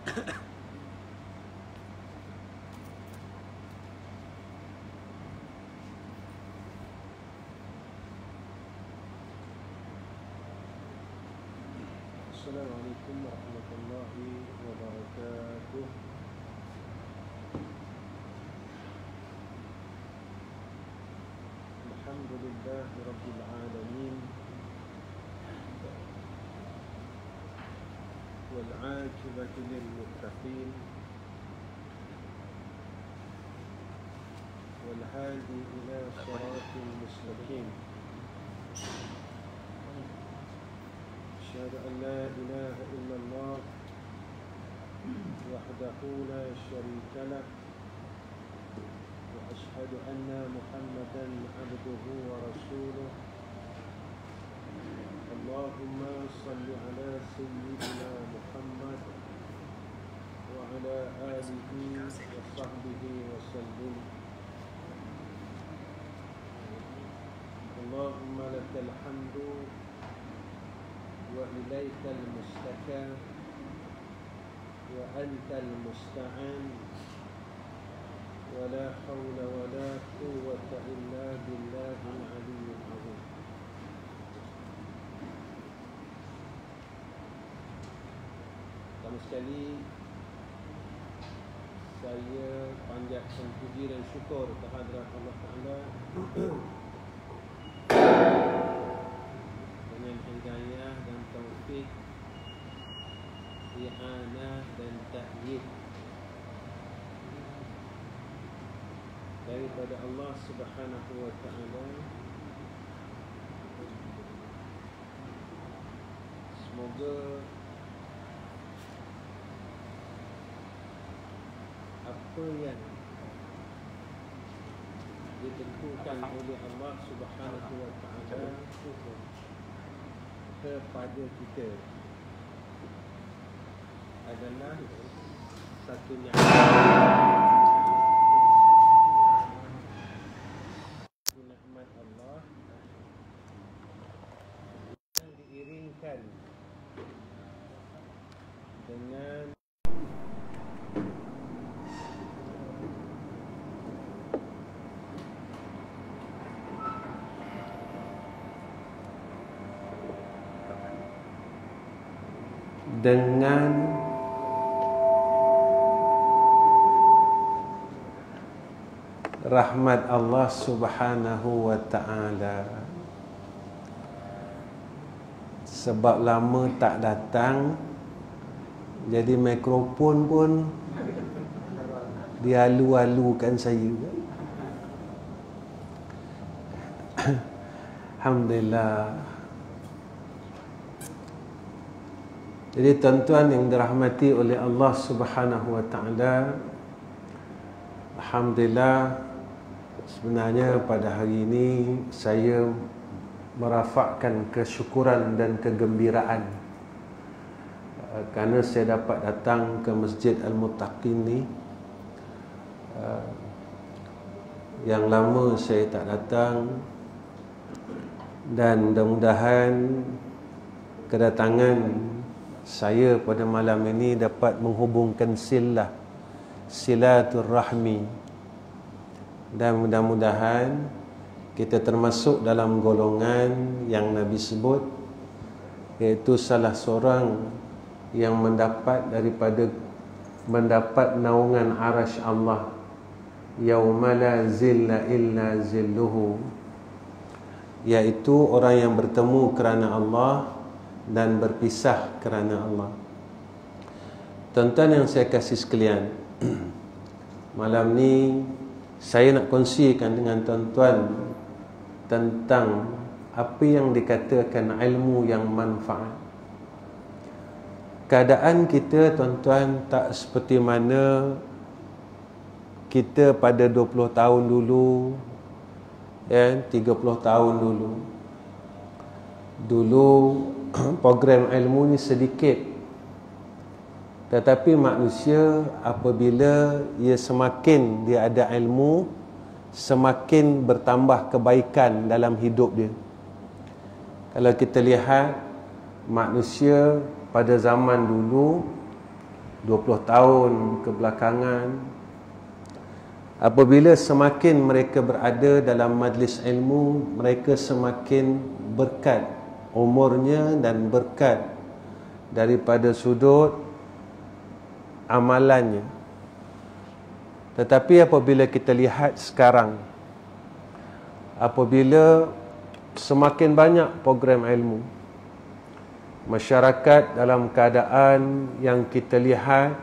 Assalamualaikum warahmatullahi wabarakatuh. Alhamdulillahi rabbil alamin. Wal 'aqibatu lil muttaqin. Wal hadi ila shiratal mustaqim. أشهد أن لا إله إلا الله وحده لا شريك له وأشهد أن محمدا عبده ورسوله اللهم صل على سيدنا محمد وعلى آله وصحبه وسلم اللهم لك الحمد وإليك المشتكى وأنت المستعان ولا حول ولا قوة إلا بالله العلي العظيم. Pertama sekali saya panjatkan puji dan syukur kehadrat Allah Ta'ala dengan hidayah dan taufik, i'anah dan ta'yid daripada Allah Subhanahu wa Ta'ala. Semoga apa yang ditentukan oleh Allah Subhanahu wa Ta'ala kepada kita adalah satu nikmat Allah yang diiringkan dengan rahmat Allah Subhanahu wa Ta'ala. Sebab lama tak datang, jadi mikrofon pun dialu-alukan saya. Alhamdulillah. Jadi tuan-tuan yang dirahmati oleh Allah Subhanahu wa Ta'ala, alhamdulillah, sebenarnya pada hari ini saya merafakkan kesyukuran dan kegembiraan kerana saya dapat datang ke Masjid Al-Muttaqin ni. Yang lama saya tak datang, dan mudah-mudahan kedatangan saya pada malam ini dapat menghubungkan silaturahmi, dan mudah-mudahan kita termasuk dalam golongan yang Nabi sebut, iaitu salah seorang yang mendapat naungan arasy Allah yauma la zilla illa zilluhu, iaitu orang yang bertemu kerana Allah dan berpisah kerana Allah. Tuan-tuan yang saya kasih sekalian, malam ni saya nak kongsikan dengan tuan-tuan tentang apa yang dikatakan ilmu yang manfaat. Keadaan kita, tuan-tuan, tak seperti mana kita pada 20 tahun dulu, 30 tahun dulu. Dulu program ilmu ni sedikit, tetapi manusia apabila semakin dia ada ilmu, semakin bertambah kebaikan dalam hidup dia. Kalau kita lihat manusia pada zaman dulu, 20 tahun kebelakangan, apabila semakin mereka berada dalam majlis ilmu, mereka semakin berkat umurnya dan berkat daripada sudut amalannya. Tetapi apabila kita lihat sekarang, apabila semakin banyak program ilmu, masyarakat dalam keadaan yang kita lihat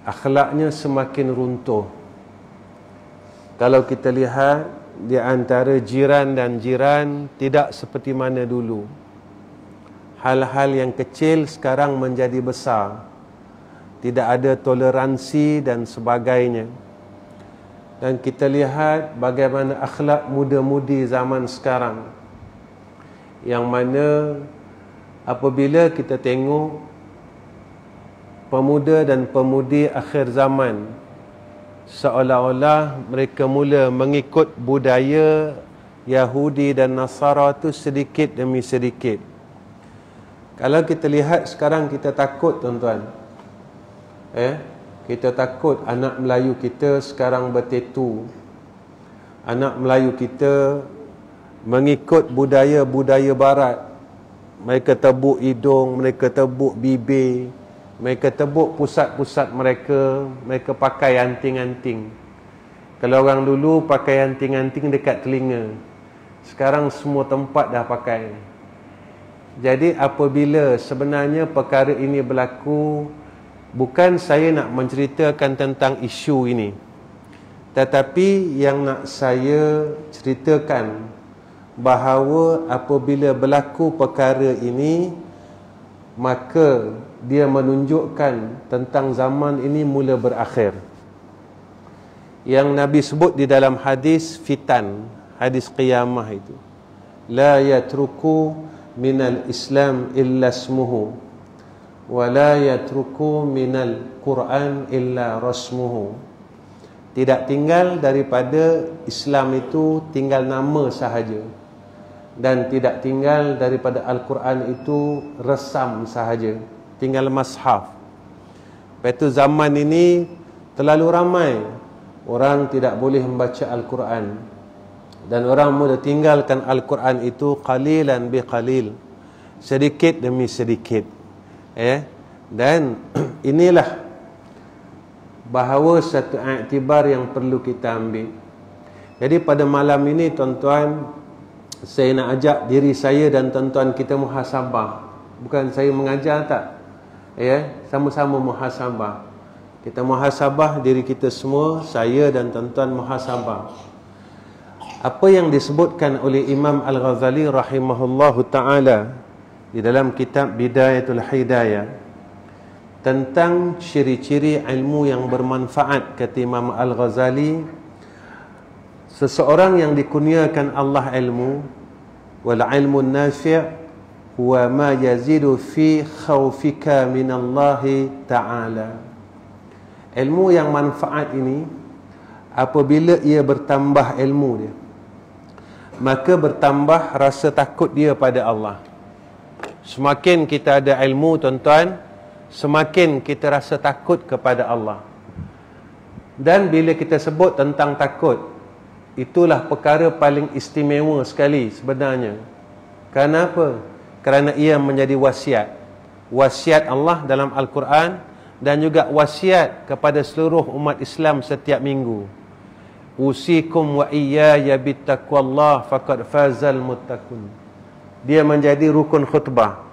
akhlaknya semakin runtuh. Kalau kita lihat di antara jiran dan jiran tidak seperti mana dulu. Hal-hal yang kecil sekarang menjadi besar. Tidak ada toleransi dan sebagainya. Dan kita lihat bagaimana akhlak muda-mudi zaman sekarang, yang mana apabila kita tengok pemuda dan pemudi akhir zaman, seolah-olah mereka mula mengikut budaya Yahudi dan Nasara tu sedikit demi sedikit. Kalau kita lihat sekarang, kita takut tuan-tuan. Kita takut anak Melayu kita sekarang bertetu. Anak Melayu kita mengikut budaya-budaya barat. Mereka tebuk hidung, mereka tebuk bibir, mereka tebuk pusat-pusat mereka, mereka pakai anting-anting. Kalau orang dulu pakai anting-anting dekat telinga, sekarang semua tempat dah pakai. Jadi apabila sebenarnya perkara ini berlaku, bukan saya nak menceritakan tentang isu ini, tetapi yang nak saya ceritakan bahawa apabila berlaku perkara ini, maka dia menunjukkan tentang zaman ini mula berakhir. Yang Nabi sebut di dalam hadis fitan, hadis qiyamah itu, la yatruku minal Islam illa ismuhu wa la yatruku minal Quran illa rasmuhu. Tidak tinggal daripada Islam itu tinggal nama sahaja, dan tidak tinggal daripada Al-Quran itu resam sahaja, tinggal mashaf. Lepas itu zaman ini terlalu ramai orang tidak boleh membaca Al-Quran, dan orang mula tinggalkan Al-Quran itu qalilan bi qalil, sedikit demi sedikit. Dan inilah bahawa satu iktibar yang perlu kita ambil. Jadi pada malam ini tuan-tuan, saya nak ajak diri saya dan tuan-tuan kita muhasabah. Bukan saya mengajar tak, sama-sama muhasabah. Kita muhasabah diri kita semua, saya dan tuan-tuan muhasabah. Apa yang disebutkan oleh Imam Al-Ghazali rahimahullahu ta'ala di dalam kitab Bidayatul Hidayah tentang ciri-ciri ilmu yang bermanfaat, kata Imam Al-Ghazali, seseorang yang dikurniakan Allah ilmu, wal ilmu nafi' huwa ma yazidu fi khawfika minallahi ta'ala. Ilmu yang manfaat ini, apabila ia bertambah ilmu dia, maka bertambah rasa takut dia pada Allah. Semakin kita ada ilmu tuan-tuan, semakin kita rasa takut kepada Allah. Dan bila kita sebut tentang takut, itulah perkara paling istimewa sekali sebenarnya. Kenapa? Kerana ia menjadi wasiat. Wasiat Allah dalam Al-Quran, dan juga wasiat kepada seluruh umat Islam setiap minggu. Usikum wa iyaya bittaqwallah faqad fazal muttaqun. Dia menjadi rukun khutbah.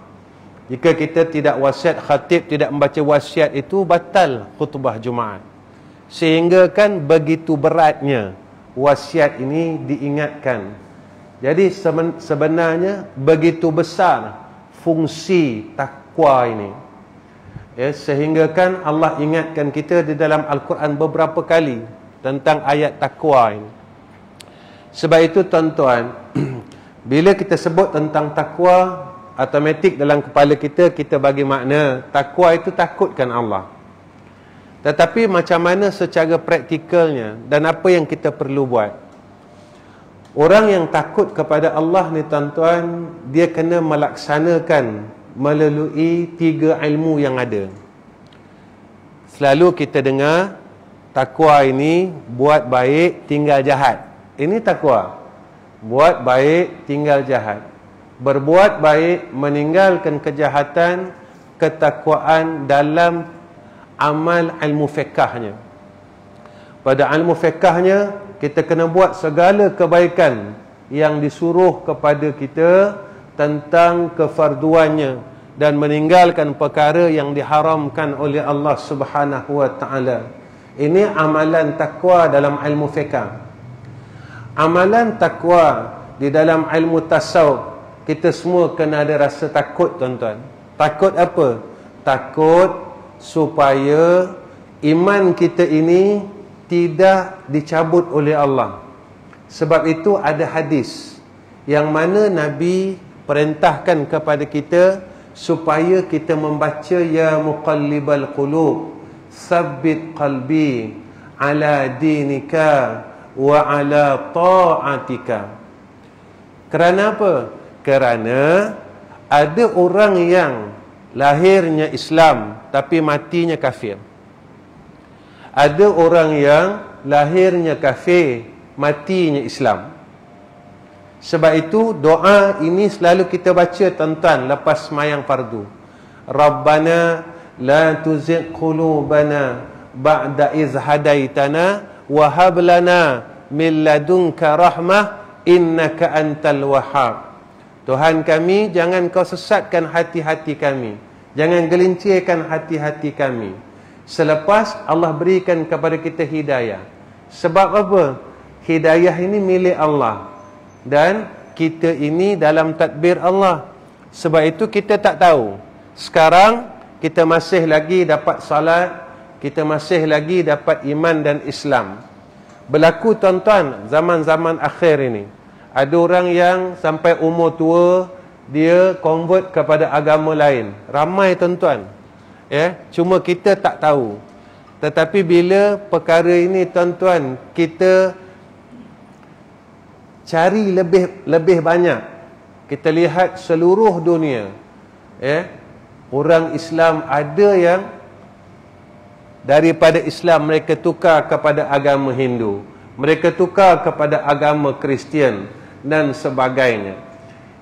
Jika kita tidak wasiat, khatib tidak membaca wasiat itu, batal khutbah Jumaat. Sehingga kan begitu beratnya wasiat ini diingatkan. Jadi sebenarnya begitu besar fungsi takwa ini. Sehingga kan Allah ingatkan kita di dalam Al-Quran beberapa kali tentang ayat takwa ini. Sebab itu tuan-tuan, bila kita sebut tentang takwa, automatik dalam kepala kita, kita bagi makna takwa itu takutkan Allah. Tetapi macam mana secara praktikalnya, dan apa yang kita perlu buat? Orang yang takut kepada Allah ni tuan-tuan, dia kena melaksanakan melalui 3 ilmu yang ada. Selalu kita dengar takwa ini buat baik tinggal jahat. Ini takwa. Buat baik tinggal jahat. Berbuat baik meninggalkan kejahatan, ketakwaan dalam amal ilmu fiqhnya. Pada ilmu fiqhnya kita kena buat segala kebaikan yang disuruh kepada kita tentang kefarduannya dan meninggalkan perkara yang diharamkan oleh Allah Subhanahu wa taala. Ini amalan takwa dalam ilmu fiqh. Amalan takwa di dalam ilmu tasawuf, kita semua kena ada rasa takut, tuan-tuan. Takut apa? Takut supaya iman kita ini tidak dicabut oleh Allah. Sebab itu ada hadis yang mana Nabi perintahkan kepada kita supaya kita membaca ya muqallibal qulub tsabbit qalbi ala dinika wa ala ta'atika. Kerana apa? Kerana ada orang yang lahirnya Islam tapi matinya kafir. Ada orang yang lahirnya kafir, matinya Islam. Sebab itu doa ini selalu kita baca, tuan-tuan, lepas sembahyang fardu. Rabbana la tuzigh qulubana ba'da iz hadaitana wa hab lana min ladunka rahmah innaka antal wahhab. Tuhan kami, jangan kau sesatkan hati-hati kami. Jangan gelincirkan hati-hati kami. Selepas Allah berikan kepada kita hidayah. Sebab apa? Hidayah ini milik Allah. Dan kita ini dalam tadbir Allah. Sebab itu kita tak tahu. Sekarang kita masih lagi dapat salat, kita masih lagi dapat iman dan Islam. Berlaku, tuan-tuan, zaman-zaman akhir ini. Ada orang yang sampai umur tua, dia convert kepada agama lain. Ramai, tuan-tuan. Cuma kita tak tahu. Tetapi bila perkara ini, tuan-tuan, kita cari lebih banyak, kita lihat seluruh dunia, orang Islam ada yang daripada Islam mereka tukar kepada agama Hindu, mereka tukar kepada agama Kristian dan sebagainya.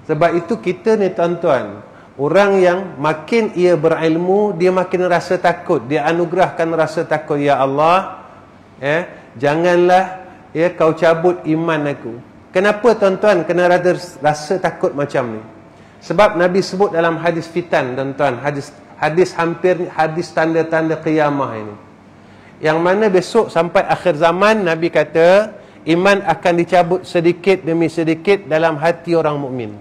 Sebab itu kita ni, tuan-tuan, orang yang makin ia berilmu, dia makin rasa takut. Dia anugerahkan rasa takut. Ya Allah, janganlah kau cabut iman aku. Kenapa, tuan-tuan, kena rasa takut macam ni? Sebab Nabi sebut dalam hadis fitan, tuan-tuan, hadis hampir hadis tanda-tanda qiyamah ini, yang mana besok sampai akhir zaman Nabi kata iman akan dicabut sedikit demi sedikit dalam hati orang mukmin.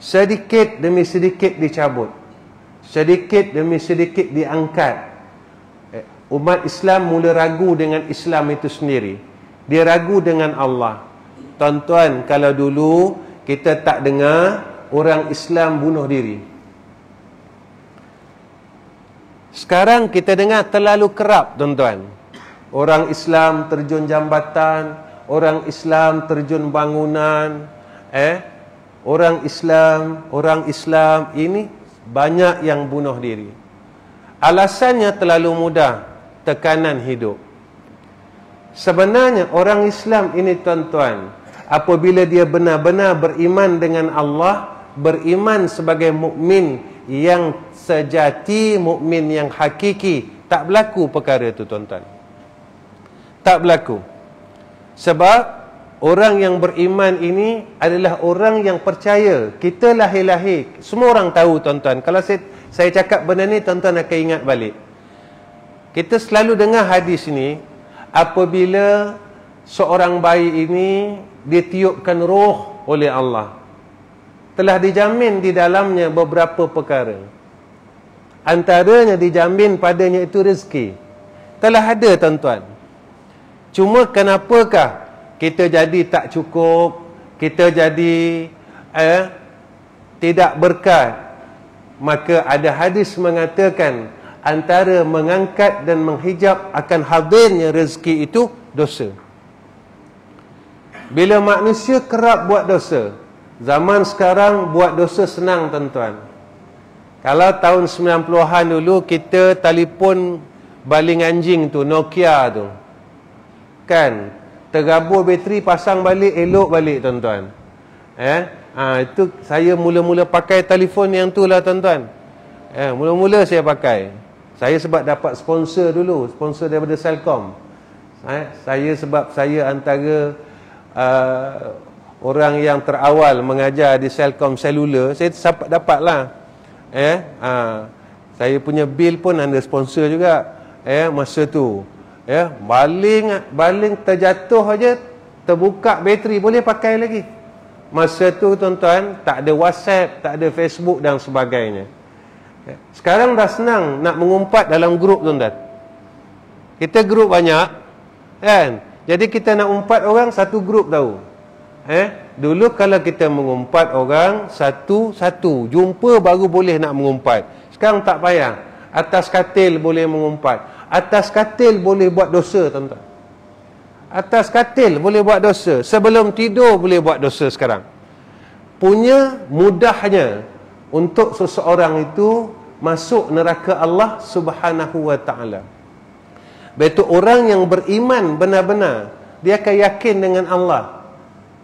Sedikit demi sedikit dicabut, sedikit demi sedikit diangkat. Umat Islam mula ragu dengan Islam itu sendiri. Dia ragu dengan Allah. Tuan-tuan, kalau dulu kita tak dengar orang Islam bunuh diri, sekarang kita dengar terlalu kerap, tuan-tuan. Orang Islam terjun jambatan, orang Islam terjun bangunan, orang Islam ini banyak yang bunuh diri. Alasannya terlalu mudah, tekanan hidup. Sebenarnya orang Islam ini, tuan-tuan, apabila dia benar-benar beriman dengan Allah, beriman sebagai mukmin yang sejati, mukmin yang hakiki, tak berlaku perkara itu, tuan-tuan. Tak berlaku. Sebab orang yang beriman ini adalah orang yang percaya. Kita lahir-lahir, semua orang tahu, tuan-tuan. Kalau saya cakap benda ni, tuan-tuan akan ingat balik. Kita selalu dengar hadis ni, apabila seorang bayi ini ditiupkan roh oleh Allah, telah dijamin di dalamnya beberapa perkara. Antaranya dijamin padanya itu rezeki. Telah ada, tuan-tuan. Cuma kenapakah kita jadi tak cukup, kita jadi tidak berkat? Maka ada hadis mengatakan antara mengangkat dan menghijab akan hadirnya rezeki itu dosa. Bila manusia kerap buat dosa, zaman sekarang buat dosa senang, tuan-tuan. Kalau tahun 90-an dulu kita telefon baling anjing tu, Nokia tu. Kan? Tergabur bateri, pasang balik, elok balik tuan-tuan. Itu saya mula-mula pakai telefon yang tu lah tuan-tuan. Mula-mula saya pakai. Saya sebab dapat sponsor dulu, sponsor daripada Celcom. Saya sebab saya antara orang yang terawal mengajar di Celcom Cellular, saya dapat lah. Saya punya bil pun under sponsor juga. Masa tu. Baling terjatuh aja, terbuka bateri, boleh pakai lagi. Masa tu tuan-tuan, tak ada WhatsApp, tak ada Facebook dan sebagainya. Sekarang dah senang nak mengumpat dalam grup tuan-tuan. Kita grup banyak, kan? Jadi kita nak umpat orang, satu grup tahu. Dulu kalau kita mengumpat orang satu-satu, jumpa baru boleh nak mengumpat. Sekarang tak payah. Atas katil boleh mengumpat. Atas katil boleh buat dosa tuan-tuan. Atas katil boleh buat dosa. Sebelum tidur boleh buat dosa sekarang. Punya mudahnya untuk seseorang itu masuk neraka Allah Subhanahu wa ta'ala. Begitu orang yang beriman benar-benar, dia akan yakin dengan Allah.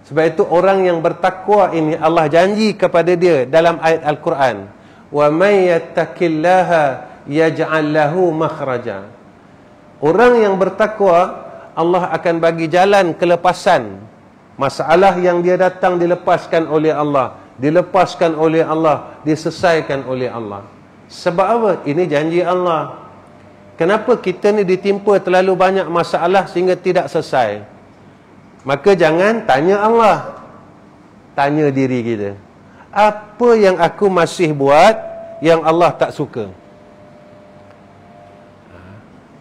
Sebab itu orang yang bertakwa ini, Allah janji kepada dia dalam ayat Al-Quran, wa may yattaqillaha yaj'al lahu makhraja. Orang yang bertakwa, Allah akan bagi jalan kelepasan. Masalah yang dia datang dilepaskan oleh Allah, dilepaskan oleh Allah, diselesaikan oleh Allah. Sebab apa? Ini janji Allah. Kenapa kita ni ditimpa terlalu banyak masalah sehingga tidak selesai? Maka jangan tanya Allah, tanya diri kita. Apa yang aku masih buat yang Allah tak suka?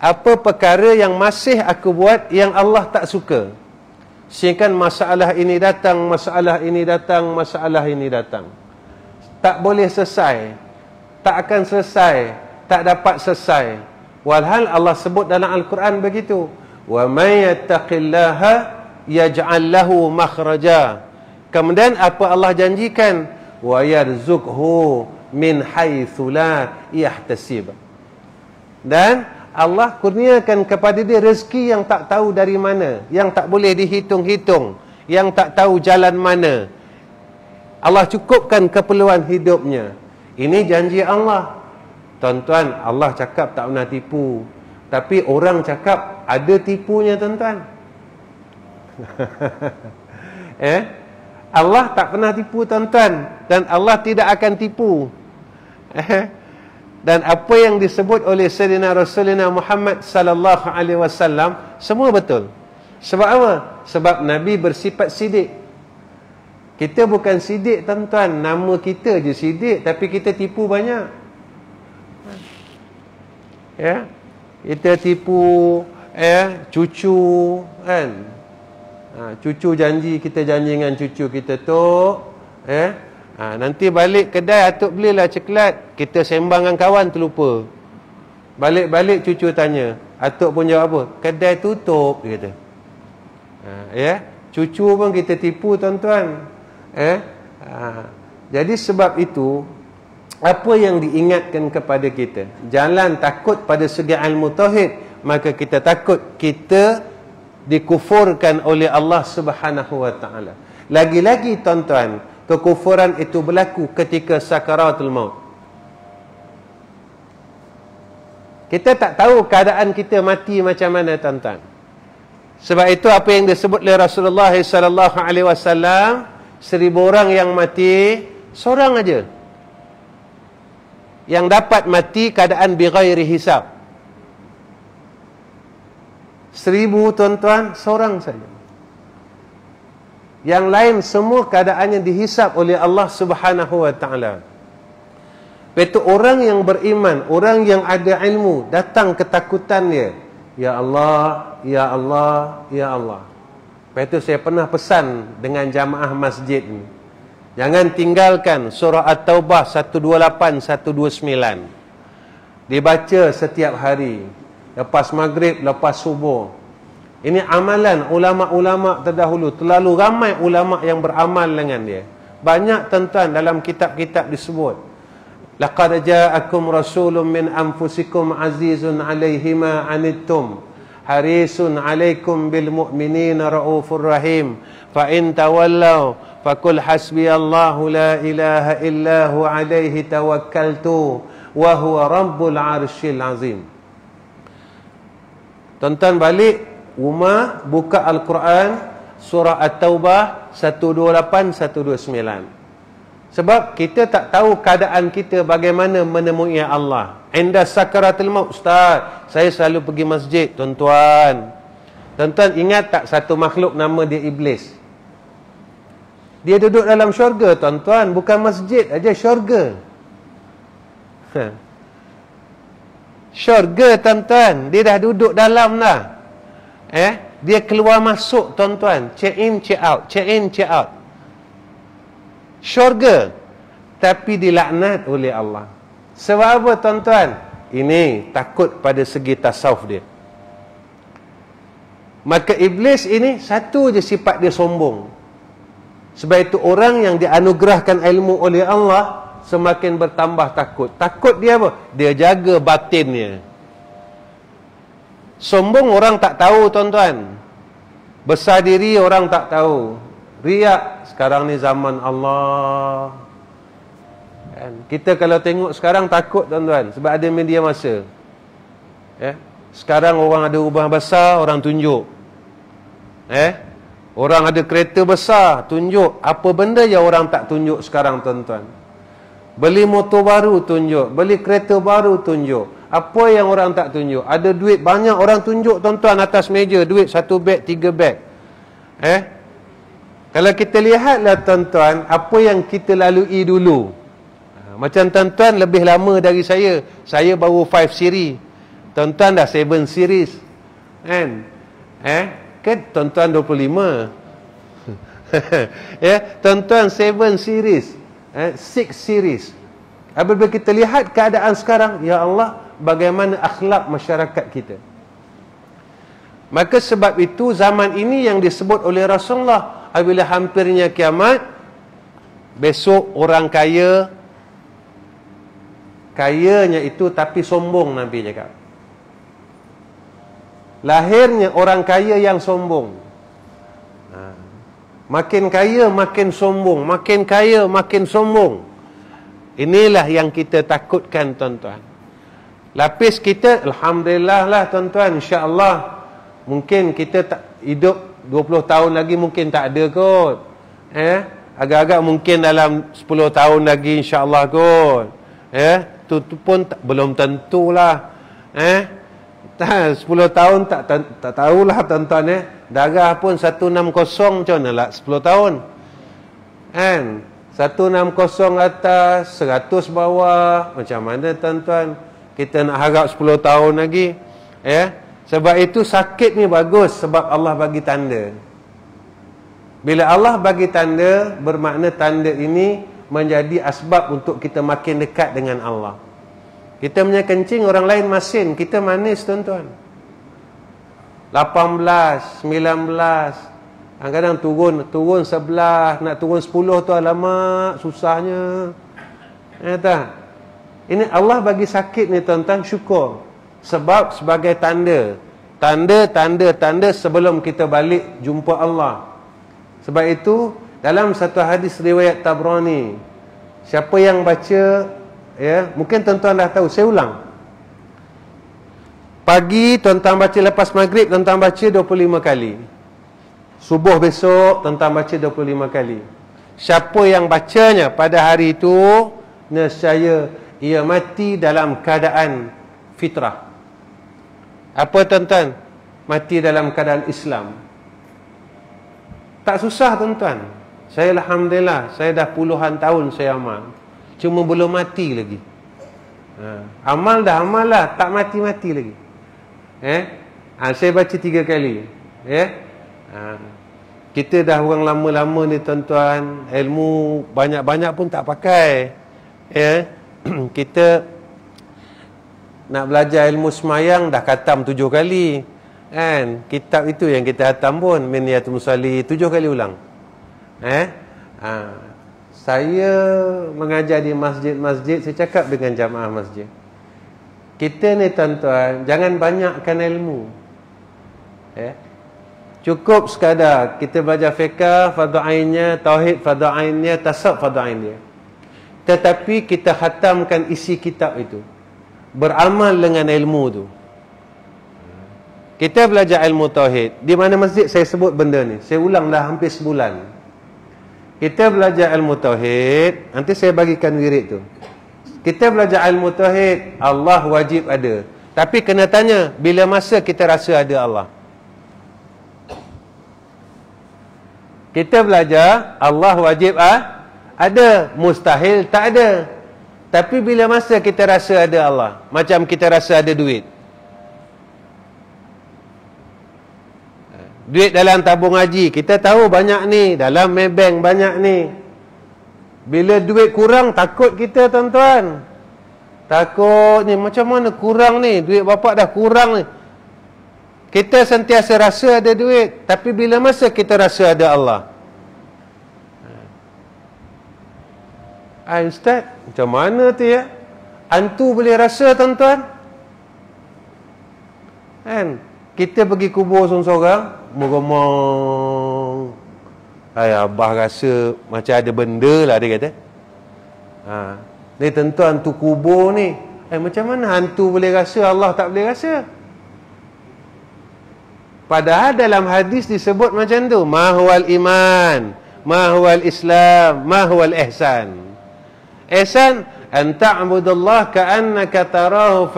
Apa perkara yang masih aku buat yang Allah tak suka? Sehingga masalah ini datang, masalah ini datang, masalah ini datang. Tak boleh selesai. Tak akan selesai. Tak dapat selesai. Walhal Allah sebut dalam Al-Quran begitu. Wa may yattaqillaha yaj'al lahu makhraja. Kemudian apa Allah janjikan? Wa yarzuqhu min haitsu la yahtasib. Dan Allah kurniakan kepada dia rezeki yang tak tahu dari mana, yang tak boleh dihitung-hitung, yang tak tahu jalan mana. Allah cukupkan keperluan hidupnya. Ini janji Allah. Tuan-tuan, Allah cakap tak pernah tipu. Tapi orang cakap ada tipunya tuan-tuan. Allah tak pernah tipu tuan-tuan. Dan Allah tidak akan tipu. Dan apa yang disebut oleh Sayyidina Rasulullah Muhammad sallallahu alaihi wasallam semua betul. Sebab apa? Sebab Nabi bersifat sidik. Kita bukan sidik tuan-tuan, nama kita je sidik tapi kita tipu banyak. Ya. Kita tipu cucu kan. Cucu janji, kita janji dengan cucu kita tu nanti balik kedai atuk belilah coklat, kita sembang dengan kawan terlupa. Balik-balik cucu tanya, atuk pun jawab apa? Kedai tutup, dia kata. Cucu pun kita tipu tuan-tuan. Jadi sebab itu, apa yang diingatkan kepada kita? Jalan takut pada segi ilmu tauhid, maka kita takut kita dikufurkan oleh Allah Subhanahu wa ta'ala. Lagi-lagi tuan-tuan, kekufuran itu berlaku ketika sakaratul maut. Kita tak tahu keadaan kita mati macam mana tuan-tuan. Sebab itu apa yang disebut oleh Rasulullah sallallahu alaihi wasallam, 1000 orang yang mati, seorang aja yang dapat mati keadaan bighairi hisab. 1000 tuan-tuan, seorang saja. Yang lain semua keadaannya dihisap oleh Allah Subhanahu wa ta'ala. Itu orang yang beriman, orang yang ada ilmu, datang ketakutan dia. Ya Allah, Ya Allah, Ya Allah. Itu saya pernah pesan dengan jamaah masjid ni. Jangan tinggalkan surah At-Taubah 128, 129. Dibaca setiap hari. Lepas maghrib, lepas subuh. Ini amalan ulama-ulama terdahulu. Terlalu ramai ulama yang beramal dengan dia. Banyak tuan-tuan dalam kitab-kitab disebut. Laqad ja'akum rasulun min anfusikum azizun 'alaihi ma 'anittum harisun 'alaikum bil mu'minina raufur rahim fa in tawallaw faqul hasbiyallahu la ilaha illa hu 'alaihi tawakkaltu wa huwa rabbul 'arsyil 'azim. Tonton balik rumah, buka Al-Quran, surah At-Taubah 128 129. Sebab kita tak tahu keadaan kita bagaimana menemui Allah. Inda sakaratul maut. Ustaz, saya selalu pergi masjid, tuan-tuan. Tuan-tuan ingat tak satu makhluk nama dia Iblis? Dia duduk dalam syurga, tuan-tuan. Bukan masjid aja, syurga. Syurga, tuan-tuan. Dia dah duduk dalam dah. Dia keluar masuk, tuan-tuan. Check in, check out. Check in, check out. Syurga. Tapi dilaknat oleh Allah. Sebab apa, tuan-tuan? Ini takut pada segi tasawuf dia. Maka Iblis ini satu je sifat dia, sombong. Sebab itu orang yang dianugerahkan ilmu oleh Allah semakin bertambah takut. Takut dia apa? Dia jaga batinnya. Sombong orang tak tahu, tuan-tuan. Besar diri orang tak tahu. Riak. Sekarang ni zaman Allah. Kan? Kita kalau tengok sekarang takut, tuan-tuan. Sebab ada media masa. Sekarang orang ada ubah besar, orang tunjuk. Orang ada kereta besar, tunjuk. Apa benda yang orang tak tunjuk sekarang, tuan-tuan? Beli motor baru, tunjuk. Beli kereta baru, tunjuk. Apa yang orang tak tunjuk? Ada duit banyak, orang tunjuk, tuan-tuan, atas meja. Duit 1 beg, 3 beg. Kalau kita lihatlah, tuan-tuan, apa yang kita lalui dulu. Macam tuan-tuan lebih lama dari saya. Saya baru 5 series. Tuan-tuan dah 7 series. Kan? Kan tuan-tuan 25. Tuan-tuan 7 series. 6 series. Apabila kita lihat keadaan sekarang, ya Allah, bagaimana akhlak masyarakat kita. Maka sebab itu zaman ini yang disebut oleh Rasulullah, apabila hampirnya kiamat, besok orang kayanya itu tapi sombong, Nabi cakap. Lahirnya orang kaya yang sombong. Makin kaya makin sombong, makin kaya makin sombong. Inilah yang kita takutkan, tuan-tuan. Lapis kita, alhamdulillah lah, tuan-tuan, insya-Allah. Mungkin kita tak hidup 20 tahun lagi, mungkin tak ada kot. Agak-agak mungkin dalam 10 tahun lagi, insya-Allah kot. Tu pun belum tentulah. 10 tahun tak tahulah, tuan-tuan. Darah pun 160 macam mana lah 10 tahun. Kan? 160 atas, 100 bawah. Macam mana, tuan-tuan? Kita nak harap 10 tahun lagi. Sebab itu sakit ni bagus, sebab Allah bagi tanda. Bila Allah bagi tanda, bermakna tanda ini menjadi asbab untuk kita makin dekat dengan Allah. Kita punya kencing, orang lain masin, kita manis, tuan-tuan. 18, 19, kadang-kadang turun 11, nak turun 10 tu, alamak, susahnya. Tak? Ini Allah bagi sakit ni, tuan-tuan, syukur. Sebab sebagai tanda sebelum kita balik jumpa Allah. Sebab itu, dalam satu hadis riwayat Tabrani, siapa yang baca, mungkin tuan-tuan dah tahu, saya ulang. Pagi tuan-tuan baca, lepas maghrib tuan-tuan baca 25 kali. Subuh besok tuan-tuan baca 25 kali. Siapa yang bacanya pada hari itu, nescaya ia mati dalam keadaan fitrah. Apa, tuan-tuan? Mati dalam keadaan Islam. Tak susah, tuan-tuan. Saya alhamdulillah, saya dah puluhan tahun saya amal. Cuma belum mati lagi. Amal lah, tak mati-mati lagi. Saya baca 3 kali. Kita dah orang lama-lama ni, tuan-tuan, ilmu banyak-banyak pun tak pakai. Kita nak belajar ilmu semayang dah khatam 7 kali. Kan? Kitab itu yang kita khatam pun, Minyatul Musalli, 7 kali ulang. Saya mengajar di masjid-masjid, saya cakap dengan jamaah masjid. Kita ni tuan-tuan, jangan banyakkan ilmu. Cukup sekadar kita belajar fiqh, fardu ainnya, tauhid fardu ainnya, tasawuf fardu ainnya. Tetapi kita khatamkan isi kitab itu. Beramal dengan ilmu tu. Kita belajar ilmu tauhid. Di mana masjid saya sebut benda ni. Saya ulang dah hampir sebulan. Kita belajar ilmu tauhid, nanti saya bagikan wirid tu. Kita belajar ilmu tauhid, Allah wajib ada. Tapi kena tanya, bila masa kita rasa ada Allah? Kita belajar Allah wajib ada, mustahil tak ada. Tapi bila masa kita rasa ada Allah? Macam kita rasa ada duit. Duit dalam tabung haji, kita tahu banyak ni. Dalam Maybank banyak ni. Bila duit kurang, takut kita tuan-tuan. Takut ni, macam mana kurang ni? Duit bapak dah kurang ni. Kita sentiasa rasa ada duit. Tapi bila masa kita rasa ada Allah? Ustaz, macam mana tu ya? Hantu boleh rasa tuan-tuan? Kan? Kita pergi kubur seorang-seorang, meremang. Abah rasa macam ada benda lah, dia kata. Ni tentu hantu kubur ni. Macam mana hantu boleh rasa, Allah tak boleh rasa? Padahal dalam hadis disebut macam tu. Ma huwal iman, ma huwal islam, ma huwal ihsan. Ihsan, an ta'budallah ka'annaka tarahu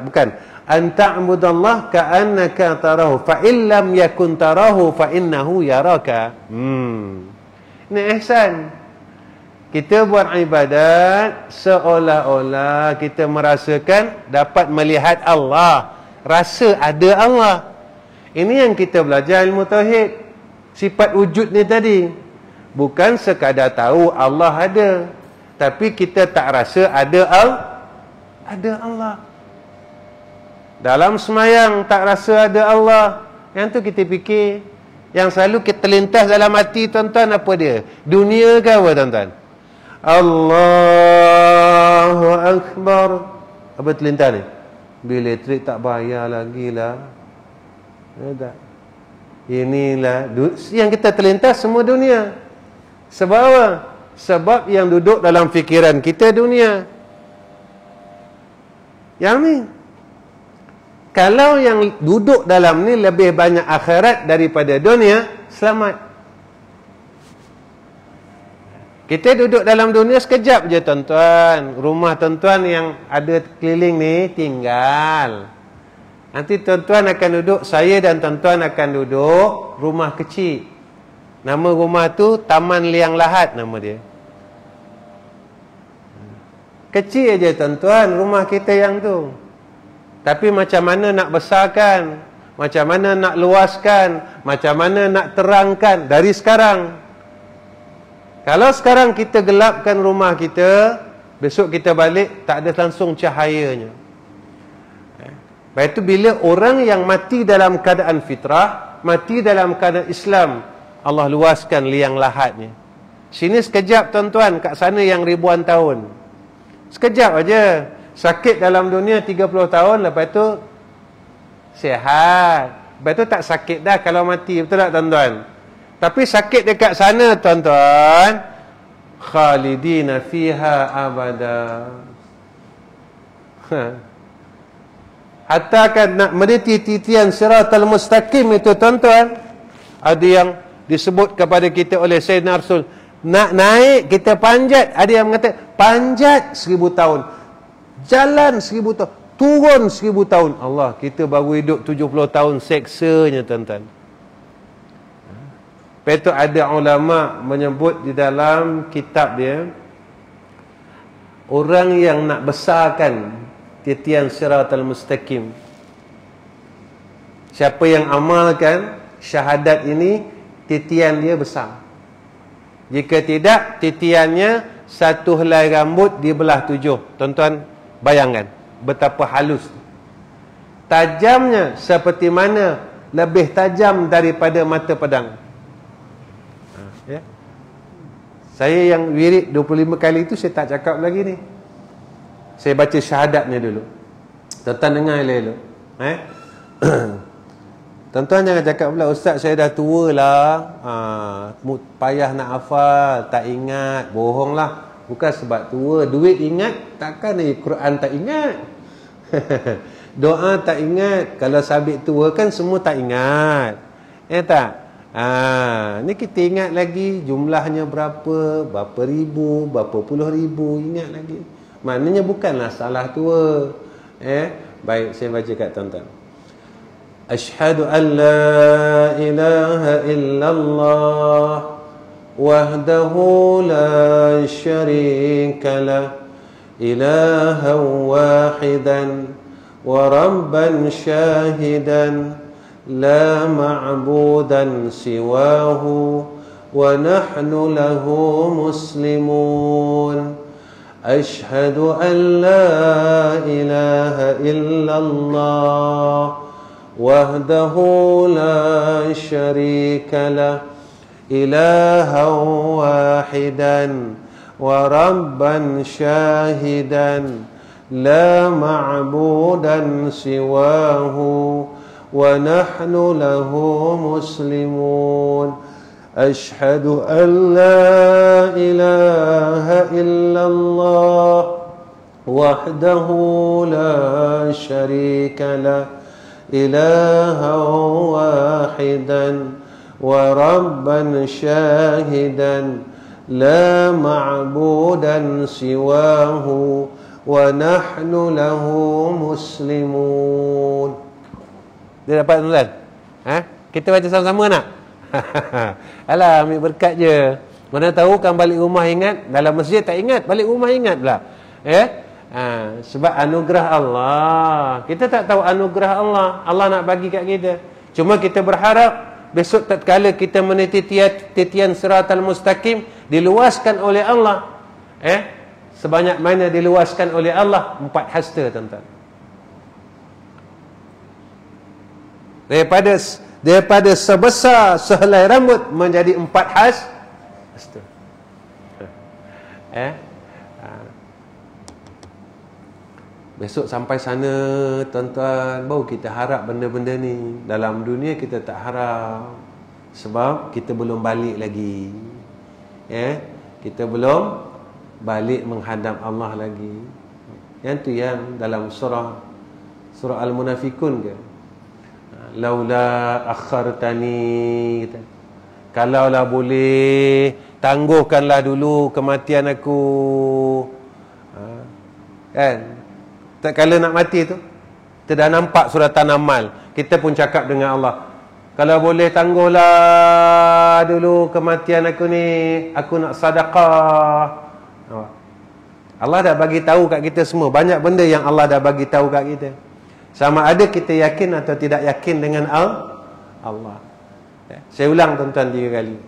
bukan. An ta'budallah ka'annaka tarahu fa in lam yakun tarahu fa innahu yaraka. Ini ihsan. Kita buat ibadat seolah-olah kita merasakan dapat melihat Allah, rasa ada Allah. Ini yang kita belajar ilmu tauhid. Sifat wujud ni tadi, bukan sekadar tahu Allah ada, tapi kita tak rasa ada Allah. Dalam semayang tak rasa ada Allah. Yang tu kita fikir. Yang selalu kita terlintas dalam hati tuan-tuan, apa dia? Dunia ke apa tuan-tuan? Allahu Akbar. Apa terlintas ni? Bil elektrik tak bayar lagi lah. Tak. Inilah yang kita terlintas semua dunia. Sebab apa? Sebab yang duduk dalam fikiran kita dunia. Yang ni, kalau yang duduk dalam ni lebih banyak akhirat daripada dunia, selamat. Kita duduk dalam dunia sekejap je tuan-tuan. Rumah tuan-tuan yang ada keliling ni tinggal. Nanti tuan-tuan akan duduk, saya dan tuan-tuan akan duduk rumah kecil. Nama rumah tu Taman Liang Lahat nama dia. Kecil aja tuan-tuan rumah kita yang tu. Tapi macam mana nak besarkan, macam mana nak luaskan, macam mana nak terangkan dari sekarang. Kalau sekarang kita gelapkan rumah kita, besok kita balik tak ada langsung cahayanya. Lepas itu bila orang yang mati dalam keadaan fitrah, mati dalam keadaan Islam, Allah luaskan liang lahatnya. Sini sekejap tuan-tuan, kat sana yang ribuan tahun. Sekejap aja. Sakit dalam dunia 30 tahun, lepas itu sihat. Lepas itu tak sakit dah kalau mati, betul tak tuan-tuan? Tapi sakit dekat sana tuan-tuan, khalidina fiha abada. Hatta kan nak meniti titian siratal mustaqim itu tuan-tuan, ada yang disebut kepada kita oleh Sayyidina Rasul, nak naik kita panjat. Ada yang mengatakan panjat 1000 tahun, jalan 1000 tahun, turun 1000 tahun. Allah, kita baru hidup 70 tahun seksanya tuan-tuan. Lepas itu ada ulama menyebut di dalam kitab dia, orang yang nak besarkan titian siratal mustaqim, siapa yang amalkan syahadat ini, titian dia besar. Jika tidak, titiannya satu helai rambut dibelah 7. Tuan-tuan bayangkan betapa halus, tajamnya, seperti mana lebih tajam daripada mata pedang. Ya. Saya yang wirid 25 kali itu saya tak cakap lagi ni. Saya baca syahadatnya dulu. Tuan-tuan dengar elok-elok. Tuan-tuan jangan cakap pula, ustaz saya dah tua lah, payah nak hafal, tak ingat. Bohonglah. Bukan sebab tua, duit ingat, takkan Quran tak ingat. Doa tak ingat. Kalau sabit tua kan semua tak ingat. Ya tak? Ni kita ingat lagi jumlahnya berapa ribu, berapa puluh ribu, ingat lagi. Maknanya bukanlah salah tua. Baik, saya baca kat tuan-tuan. Asyhadu an la ilaha illallah wahdahu la syarika lah ilahan wahidan wa rabban syahidan la ma'budan siwahu wa nahnu lahu muslimun. Asyhadu an la ilaha illallah wahdahu la syarika lah ilahan wahidan wa rabban syahidan la ma'budan siwahu wa nahnu lahu muslimun. Asyhadu an la ilaha illallah wahdahu la syarika lah ilahan wahidan wa rabban syahidan la ma'budan siwahu wa nahnu lahu muslimun. Dia dapat tuan? Kita baca sama-sama nak? Alah, ambil berkat je. Mana tahu kan balik rumah ingat, dalam masjid tak ingat, balik rumah ingat pula. Sebab anugerah Allah. Kita tak tahu anugerah Allah. Allah nak bagi kat kita. Cuma kita berharap besok tatkala kita meniti titian siratal mustaqim diluaskan oleh Allah. Sebanyak mana diluaskan oleh Allah? 4 hasta, tuan-tuan. Daripada sebesar sehelai rambut menjadi 4 hasta. Besok sampai sana, tuan-tuan, baru kita harap benda-benda ni. Dalam dunia kita tak harap. Sebab kita belum balik lagi. Kita belum balik menghadap Allah lagi. Yang tu yang dalam surah Al-Munafikun ke? Laula akhartani, kalaulah boleh tangguhkanlah dulu kematian aku. Kan? Tak kala nak mati tu, kita dah nampak surat An-Naml. Kita pun cakap dengan Allah, kalau boleh tangguhlah dulu kematian aku ni, aku nak sedekah. Allah dah bagi tahu kat kita semua. Banyak benda yang Allah dah bagi tahu kat kita. Sama ada kita yakin atau tidak yakin dengan Allah. Saya ulang, tuan-tuan, 3 kali.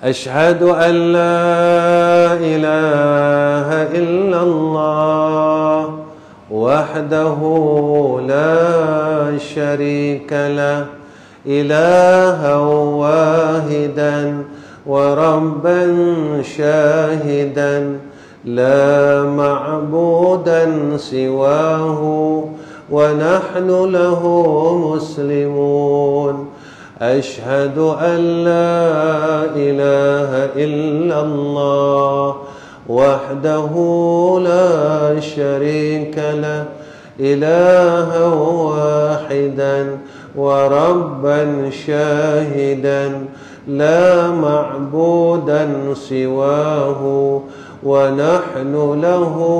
Asyhadu an la ilaha illallah wahdahu la syarika lah ilahan wahidan wa rabban syahidan la ma'budan siwahu wa nahnu lahu muslimun. Asyhadu an la ilaha illallah wahdahu la syarika lah ilahan wahidan wa rabban syahidan la ma'budan siwahu wa nahnu lahu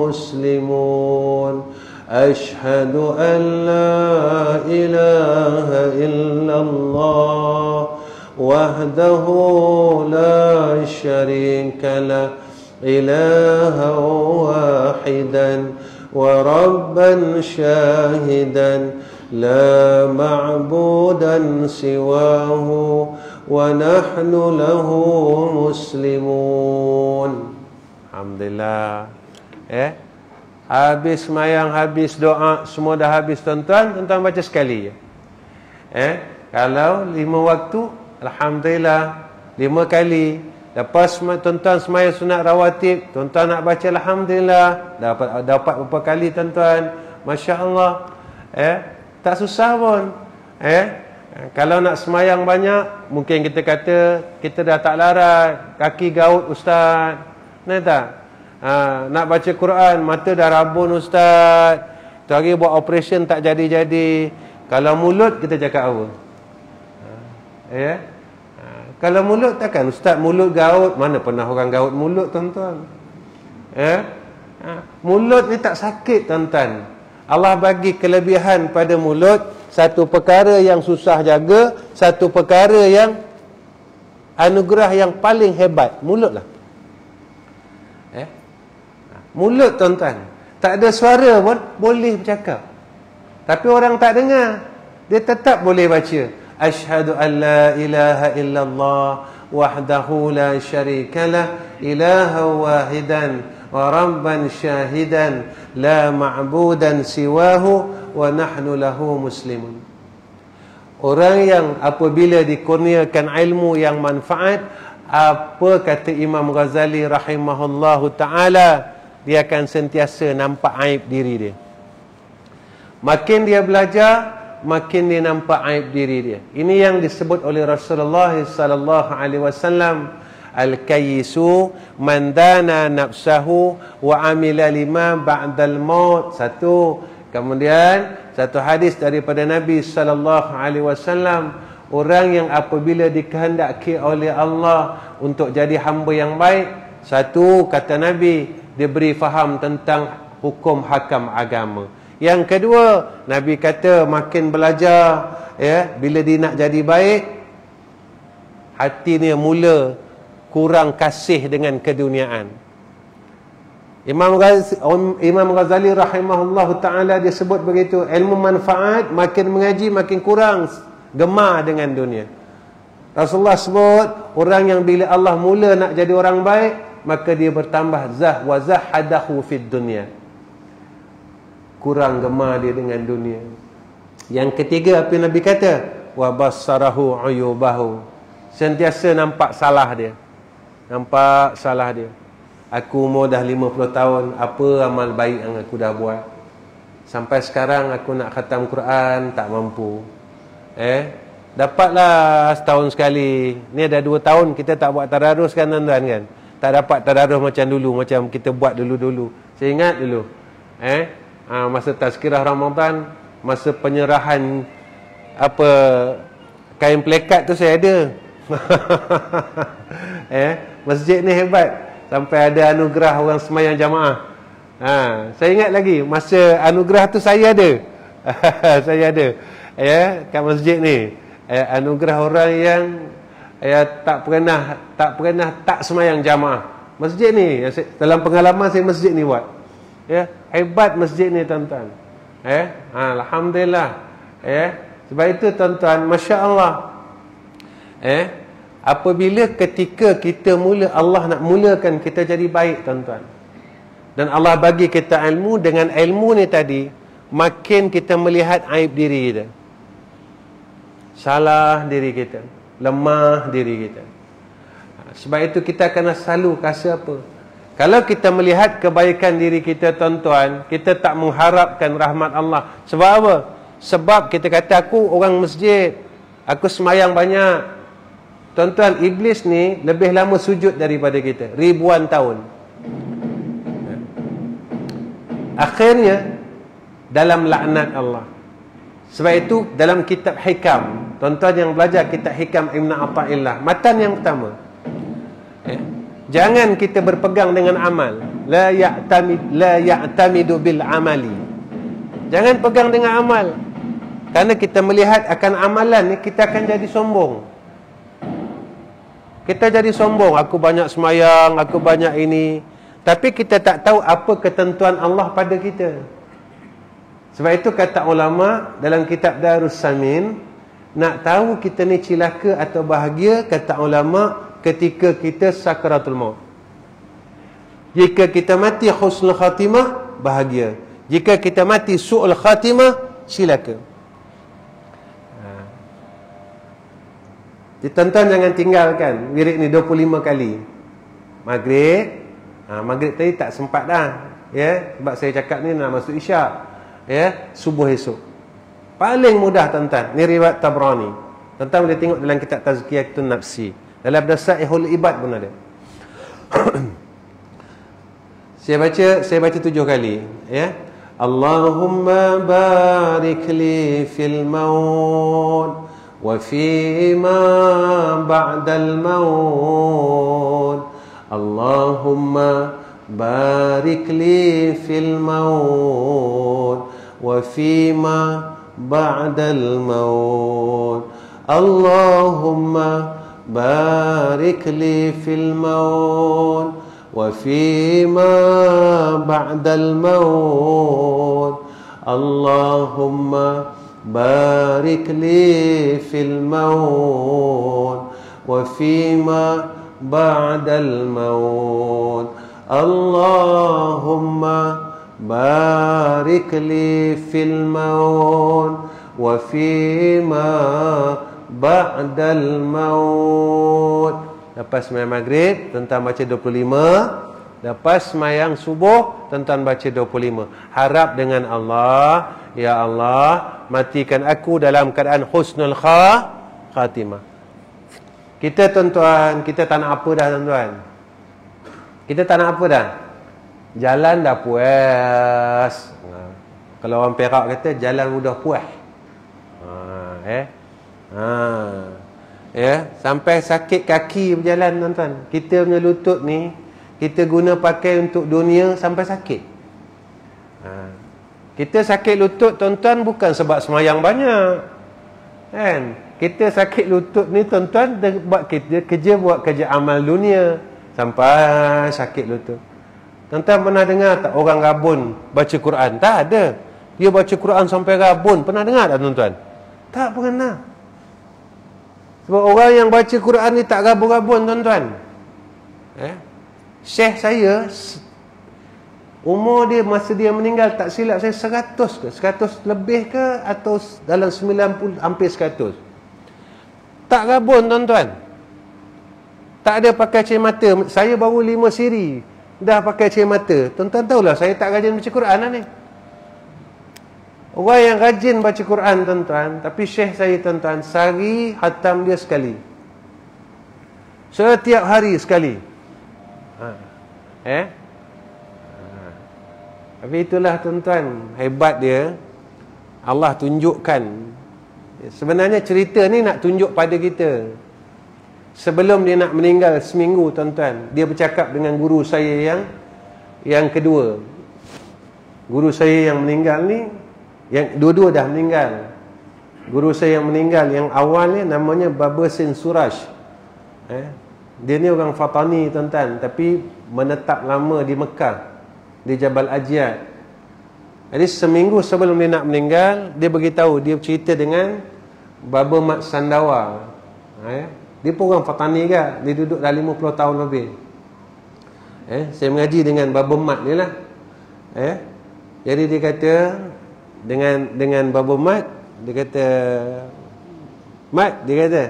muslimun. Asyhadu an la ilaha illallah wahdahu la syarika lah ilahan wahidan wa rabban syahidan la ma'budan siwahu wa nahnu lahu muslimun. Alhamdulillah. Habis semayang, habis doa, semua dah habis, tuan-tuan. Tuan-tuan baca sekali je. Kalau 5 waktu, alhamdulillah 5 kali. Lepas tuan-tuan semaya sunat rawatib, tuan-tuan nak baca alhamdulillah, dapat berapa kali tuan-tuan, masya-Allah. Tak susah pun. Kalau nak semayang banyak, mungkin kita kata kita dah tak larat, kaki gaut ustaz. Nah tak? Nak baca Quran, mata dah rabun ustaz. Tu hari buat operation tak jadi-jadi. Kalau mulut kita cakap apa? Kalau mulut takkan ustaz mulut gaut, mana pernah orang gaut mulut tuan-tuan? Mulut ni tak sakit tuan-tuan. Allah bagi kelebihan pada mulut, satu perkara yang susah jaga, satu perkara yang anugerah yang paling hebat, mulut lah. Mulut tuan-tuan, tak ada suara pun boleh bercakap, tapi orang tak dengar, dia tetap boleh baca. Asyhadu an la ilaha illallah wahdahu la syarikalah ilaha wahidan wa rabban syahidan la ma'budan siwahu wa nahnu lahu muslimun. Orang yang apabila dikurniakan ilmu yang manfaat, apa kata Imam Ghazali rahimahullahu ta'ala, dia akan sentiasa nampak aib diri dia. Makin dia belajar, makin dia nampak aib diri dia. Ini yang disebut oleh Rasulullah sallallahu alaihi wasallam, al-kayyisu man dana nafsahu wa amila lima ba'dal maut. Satu. Kemudian satu hadis daripada Nabi sallallahu alaihi wasallam, orang yang apabila dikehendaki oleh Allah untuk jadi hamba yang baik, satu kata Nabi, dia beri faham tentang hukum hakam agama. Yang kedua, Nabi kata makin belajar, bila dia nak jadi baik, hati dia mula kurang kasih dengan keduniaan. Imam Ghazali rahimahullahu ta'ala dia sebut begitu, ilmu manfaat makin mengaji makin kurang gemar dengan dunia. Rasulullah sebut, orang yang bila Allah mula nak jadi orang baik, maka dia bertambah wa zahadahu fid dunya, kurang gemar dia dengan dunia. Yang ketiga, apa Nabi kata? Wa bassarahu uyubahu, sentiasa nampak salah dia. Nampak salah dia. Aku umur dah 50 tahun, apa amal baik yang aku dah buat? Sampai sekarang aku nak khatam Quran tak mampu. Dapatlah setahun sekali. Ni dah 2 tahun kita tak buat tadarus kan tuan-tuan kan? Tak dapat tadarus macam dulu, macam kita buat dulu-dulu. Saya ingat dulu. Masa tazkirah Ramadan, masa penyerahan apa kain plekat tu saya ada. Masjid ni hebat, sampai ada anugerah orang semayang jamaah. Saya ingat lagi masa anugerah tu saya ada. Saya ada kat masjid ni, anugerah orang yang tak pernah tak semayang jamaah. Masjid ni dalam pengalaman saya, masjid ni buat. Hebat masjid ni tuan-tuan. Alhamdulillah. Sebab itu tuan-tuan, masya-Allah. Apabila ketika kita mula, Allah nak mulakan kita jadi baik tuan-tuan, dan Allah bagi kita ilmu, dengan ilmu ni tadi makin kita melihat aib diri kita, salah diri kita, lemah diri kita. Sebab itu kita kena selalu kasih apa? Kalau kita melihat kebaikan diri kita tuan-tuan, kita tak mengharapkan rahmat Allah. Sebab apa? Sebab kita kata aku orang masjid, aku semayang banyak. Tuan-tuan, iblis ni lebih lama sujud daripada kita, ribuan tahun. Akhirnya dalam laknat Allah. Sebab itu dalam kitab Hikam, tuan-tuan yang belajar kitab Hikam Ibn Atha'illah, matan yang pertama, jangan kita berpegang dengan amal. La ya'tamidu bil amali. Jangan pegang dengan amal. Kerana kita melihat akan amalan ni, kita akan jadi sombong. Kita jadi sombong, aku banyak semayang, aku banyak ini. Tapi kita tak tahu apa ketentuan Allah pada kita. Sebab itu kata ulama dalam kitab Darus Samin, nak tahu kita ni cilaka atau bahagia, kata ulama, ketika kita sakaratul maut. Jika kita mati husnul khatimah, bahagia. Jika kita mati su'ul khatimah, cilaka. Tuan-tuan jangan tinggalkan wirid ni 25 kali. Maghrib, maghrib tadi tak sempat dah, ya, sebab saya cakap ni nak masuk isyak, ya, subuh esok. Paling mudah tuan-tuan. Ni riwayat Tabrani. Tuan-tuan boleh tengok dalam kitab Tazkiyatun Nafsi. Dalam Nasaihul Ibad pun ada. Saya baca 7 kali, ya. Allahumma barik li fil maut wa fi ma ba'dal maut. Allahumma barik li fil maut wa fi ma ba'dal maut. Allahumma barik li fil maut wa fi ma ba'dal maut. Allahumma barik li fil maut wa fi ma ba'dal maut. Allahumma barik li fil maut wa fi ma ba'dal maut. Lepas sembahyang maghrib, tuan-tuan baca 25. Lepas sembahyang subuh, tuan-tuan baca 25. Harap dengan Allah, ya Allah, matikan aku dalam keadaan husnul khatimah. Kita tuan-tuan, kita tak nak apa dah tuan-tuan. Kita tak nak apa dah. Jalan dah puas. Kalau orang Perak kata jalan sudah puas. Ya, sampai sakit kaki berjalan tuan-tuan. Kita punya lutut ni kita guna pakai untuk dunia sampai sakit. Kita sakit lutut tuan-tuan bukan sebab semayang banyak, kan? Kita sakit lutut ni tuan-tuan buat kerja amal dunia sampai sakit lutut. Tuan-tuan pernah dengar tak orang Gabon baca Quran? Tak ada. Dia baca Quran sampai Gabon. Pernah dengar tak tuan-tuan? Tak pernah. Sebab orang yang baca Quran ni tak Gabon-Gabon tuan-tuan. Syekh saya, umur dia masa dia meninggal tak silap saya 100 ke? 100 lebih ke? Atau dalam 90, hampir 100. Tak Gabon tuan-tuan. Tak ada pakai cermin mata. Saya baru 5 siri dah pakai cermin mata. Tuan-tuan tahulah saya tak rajin baca Quran lah ni. Orang yang rajin baca Quran tuan-tuan, tapi syekh saya tuan-tuan, sehari khatam dia sekali. Setiap hari sekali. Tapi itulah tuan-tuan, hebat dia. Allah tunjukkan. Sebenarnya cerita ni nak tunjuk pada kita. Sebelum dia nak meninggal seminggu tuan-tuan, dia bercakap dengan guru saya yang kedua. Guru saya yang meninggal ni, yang dua-dua dah meninggal. Guru saya yang meninggal yang awal ni namanya Baba Sin Suraj. Dia ni orang Fatani tuan-tuan, tapi menetap lama di Mekah, di Jabal Ajiyad. Jadi seminggu sebelum dia nak meninggal, dia beritahu, dia cerita dengan Baba Mat Sandawa. Dia pun orang Fatani kan, dia duduk dah 50 tahun lebih. Saya mengaji dengan Baba Mat ni lah. Jadi dia kata dengan Baba Mat, dia kata, Mat, dia kata,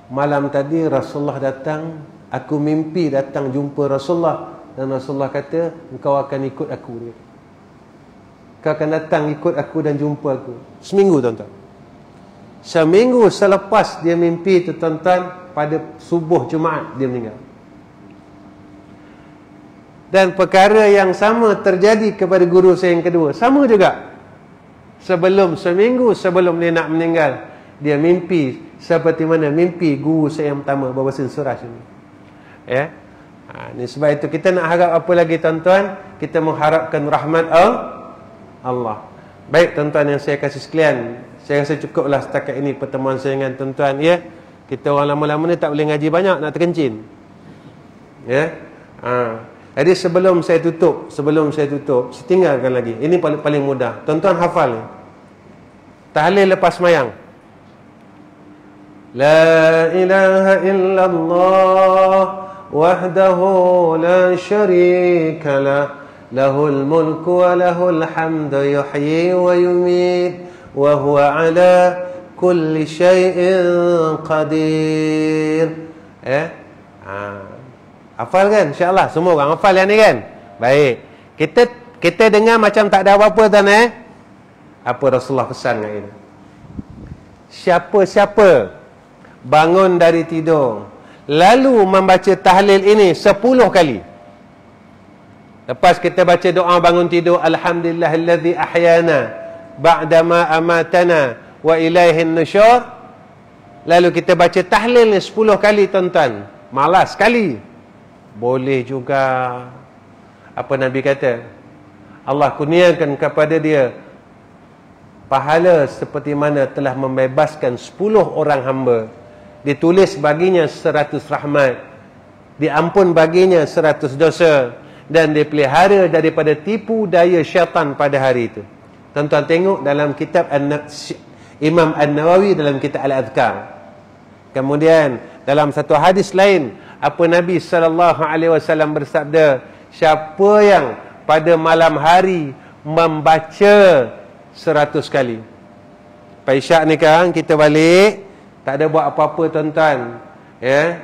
malam tadi Rasulullah datang, aku mimpi datang jumpa Rasulullah, dan Rasulullah kata, engkau akan ikut aku. Kau akan datang ikut aku dan jumpa aku. Seminggu tuan-tuan. Seminggu selepas dia mimpi tu tuan-tuan, pada subuh Jumaat dia meninggal. Dan perkara yang sama terjadi kepada guru saya yang kedua. Sama juga. Seminggu sebelum dia nak meninggal, dia mimpi seperti mana mimpi guru saya yang pertama, Baba Sin Suraj ini. Ni sebab itu kita nak harap apa lagi tuan-tuan? Kita mengharapkan rahmat Allah. Baik tuan-tuan yang saya kasih sekalian, saya rasa cukuplah setakat ini pertemuan saya dengan tuan-tuan, ya. Kita orang lama-lama ni tak boleh ngaji banyak, nak terkencin. Jadi sebelum saya tutup, saya tinggalkan lagi. Ini paling mudah. Tuan-tuan hafal ni. Tahlil lepas semayang. La ilaha illallah wahdahu la syarika lah, lahul mulku wa lahul hamdu yuhyi wa yumit wa huwa ala kulli syai'in qadir. Hafal kan? InsyaAllah semua orang hafal yang ni kan? Baik. Kita dengar macam tak ada apa-apa tuan Apa Rasulullah pesan kat kita? Siapa-siapa bangun dari tidur lalu membaca tahlil ini 10 kali. Lepas kita baca doa bangun tidur, alhamdulillahillazi ahyana ba'dama amatana wa ilaihin nusyur. Lalu kita baca tahlil ni 10 kali tuan-tuan. Malas sekali. Boleh juga. Apa Nabi kata? Allah kurniakan kepada dia pahala seperti mana telah membebaskan 10 orang hamba. Ditulis baginya 100 rahmat, diampun baginya 100 dosa, dan dipelihara daripada tipu daya syaitan pada hari itu. Tuan-tuan tengok dalam kitab Imam An-Nawawi dalam kitab Al-Adhkar. Kemudian dalam satu hadis lain, apa Nabi SAW bersabda, siapa yang pada malam hari membaca 100 kali. Isyak ni kan kita balik, tak ada buat apa-apa tuan-tuan. Ya,